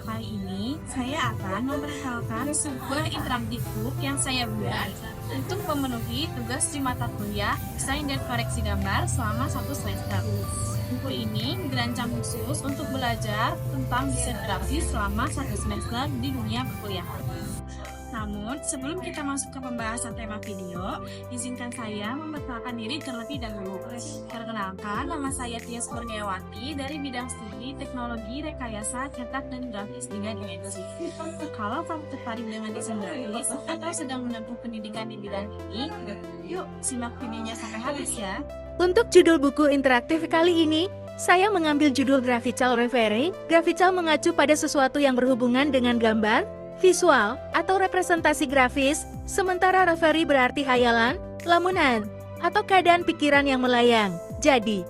video kali ini, saya akan memperkenalkan sebuah interaktif book yang saya buat untuk memenuhi tugas di mata kuliah desain dan koreksi gambar selama 1 semester. Buku ini dirancang khusus untuk belajar tentang desain grafis selama 1 semester di dunia perkuliahan. Namun, sebelum kita masuk ke pembahasan tema video, izinkan saya memperkenalkan diri terlebih dahulu. Perkenalkan, nama saya Tias Kurniawati dari bidang studi teknologi rekayasa cetak dan grafis 3 dimensi. Kalau kamu tertarik dengan desain grafis atau sedang menempuh pendidikan di bidang ini, yuk simak videonya sampai habis ya. Untuk judul buku interaktif kali ini, saya mengambil judul Graphical Reverie. Graphical mengacu pada sesuatu yang berhubungan dengan gambar, visual, atau representasi grafis, sementara reverie berarti hayalan, lamunan, atau keadaan pikiran yang melayang. Jadi,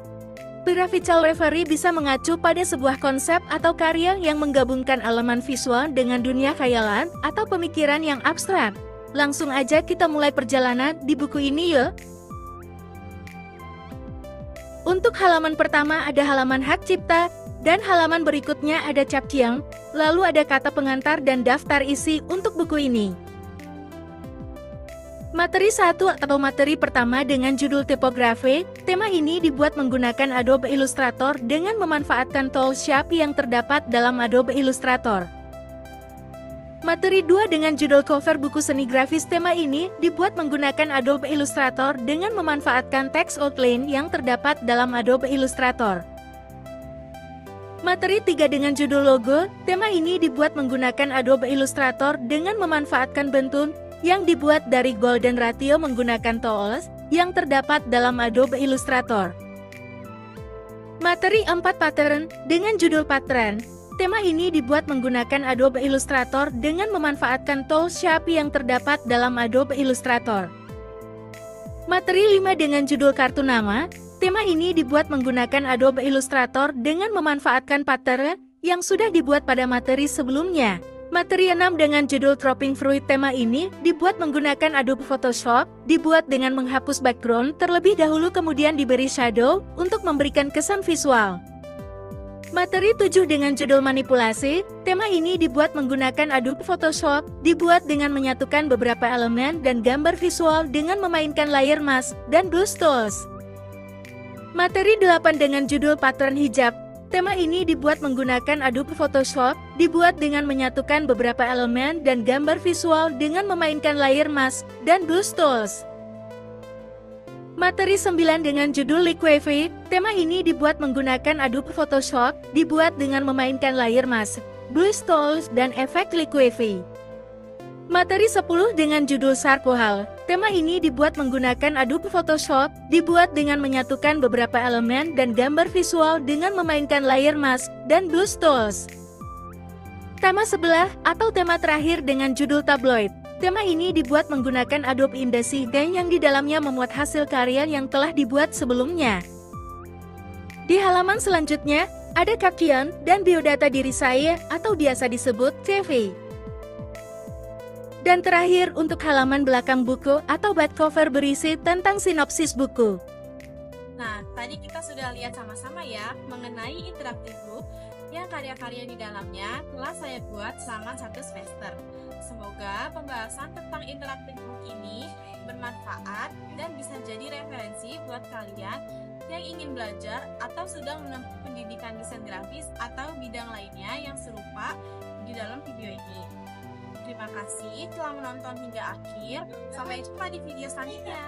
graphical reverie bisa mengacu pada sebuah konsep atau karya yang menggabungkan elemen visual dengan dunia khayalan atau pemikiran yang abstrak. Langsung aja kita mulai perjalanan di buku ini yuk. Untuk halaman pertama ada halaman hak cipta, dan halaman berikutnya ada cap ciang, lalu ada kata pengantar dan daftar isi untuk buku ini. Materi 1 atau materi pertama dengan judul tipografi, tema ini dibuat menggunakan Adobe Illustrator dengan memanfaatkan tool shape yang terdapat dalam Adobe Illustrator. Materi 2 dengan judul cover buku seni grafis, tema ini dibuat menggunakan Adobe Illustrator dengan memanfaatkan text outline yang terdapat dalam Adobe Illustrator. Materi 3 dengan judul logo, tema ini dibuat menggunakan Adobe Illustrator dengan memanfaatkan bentuk yang dibuat dari golden ratio menggunakan tools yang terdapat dalam Adobe Illustrator. Materi 4 pattern dengan judul pattern, tema ini dibuat menggunakan Adobe Illustrator dengan memanfaatkan tool shape yang terdapat dalam Adobe Illustrator. Materi 5 dengan judul kartu nama, tema ini dibuat menggunakan Adobe Illustrator dengan memanfaatkan pattern yang sudah dibuat pada materi sebelumnya. Materi 6 dengan judul Dropping Fruit, tema ini dibuat menggunakan Adobe Photoshop, dibuat dengan menghapus background terlebih dahulu kemudian diberi shadow untuk memberikan kesan visual. Materi 7 dengan judul manipulasi, tema ini dibuat menggunakan Adobe Photoshop, dibuat dengan menyatukan beberapa elemen dan gambar visual dengan memainkan layer mask dan brush tools. Materi 8 dengan judul pattern hijab, tema ini dibuat menggunakan Adobe Photoshop, dibuat dengan menyatukan beberapa elemen dan gambar visual dengan memainkan layer mask dan brush tools. Materi 9 dengan judul liquify, tema ini dibuat menggunakan Adobe Photoshop, dibuat dengan memainkan layer mask, brush tools dan efek liquify. Materi 10 dengan judul Sarkohal, tema ini dibuat menggunakan Adobe Photoshop, dibuat dengan menyatukan beberapa elemen dan gambar visual dengan memainkan layer mask dan brush tools. Tema sebelah atau tema terakhir dengan judul tabloid, tema ini dibuat menggunakan Adobe InDesign yang di dalamnya memuat hasil karya yang telah dibuat sebelumnya. Di halaman selanjutnya, ada caption dan biodata diri saya atau biasa disebut CV. Dan terakhir untuk halaman belakang buku atau back cover berisi tentang sinopsis buku. Nah, tadi kita sudah lihat sama-sama ya mengenai interaktif book yang karya-karya di dalamnya telah saya buat selama 1 semester. Semoga pembahasan tentang interaktif book ini bermanfaat dan bisa jadi referensi buat kalian yang ingin belajar atau sedang menempuh pendidikan desain grafis atau bidang lainnya yang serupa di dalam video ini. Terima kasih telah menonton hingga akhir. Sampai jumpa di video selanjutnya.